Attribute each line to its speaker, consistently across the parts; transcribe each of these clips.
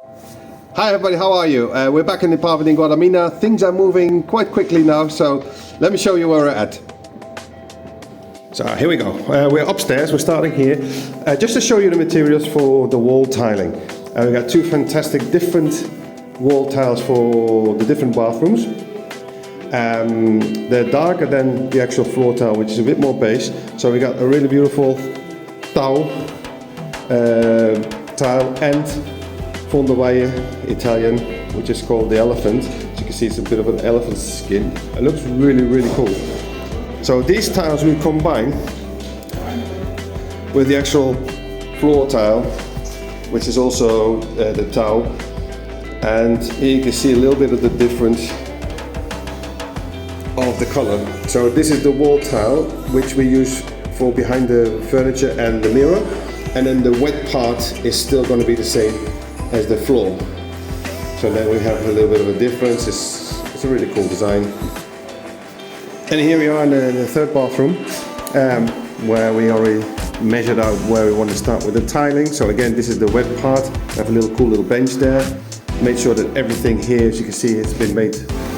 Speaker 1: Hi everybody, how are you? We're back in the apartment in Guadalmina. Things are moving quite quickly now, so let me show you where we're at. So here we go. We're upstairs, we're starting here. Just to show you the materials for the wall tiling. We got two fantastic different wall tiles for the different bathrooms. They're darker than the actual floor tile, which is a bit more beige. So we got a really beautiful tile and Fondawaie Italian, which is called the elephant. As you can see, it's a bit of an elephant skin. It looks really, really cool. So these tiles we combine with the actual floor tile, which is also the tile. And here you can see a little bit of the difference of the color. So this is the wall tile, which we use for behind the furniture and the mirror. And then the wet part is still going to be the same as the floor. So then we have a little bit of a difference. It's a really cool design. And here we are in the third bathroom, where we already measured out where we want to start with the tiling. So again, this is the wet part. We have a little cool little bench there. Made sure that everything here, as you can see, has been made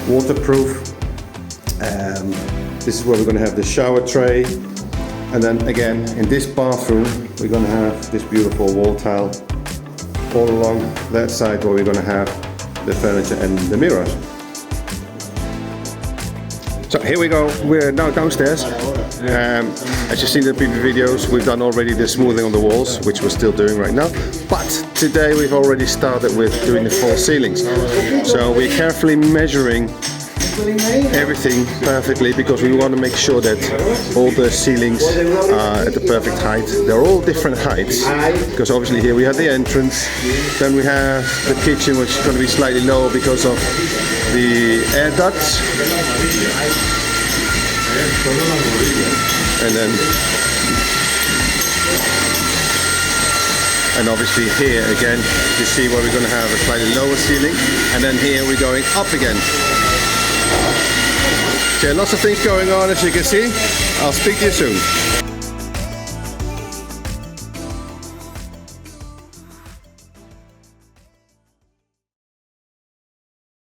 Speaker 1: waterproof. This is where we're going to have the shower tray. And then again, in this bathroom, we're going to have this beautiful wall tile all along that side where we're going to have the furniture and the mirrors. So here we go, we're now downstairs. As you've seen in the previous videos, we've done already the smoothing on the walls, which we're still doing right now. But today we've already started with doing the false ceilings. So we're carefully measuring everything perfectly because we want to make sure that all the ceilings are at the perfect height. They're all different heights because obviously here we have the entrance, then we have the kitchen, which is going to be slightly lower because of the air ducts, and obviously here again you see where we're going to have a slightly lower ceiling, and then here we're going up again. Okay, lots of things going on, as you can see. I'll speak to you soon.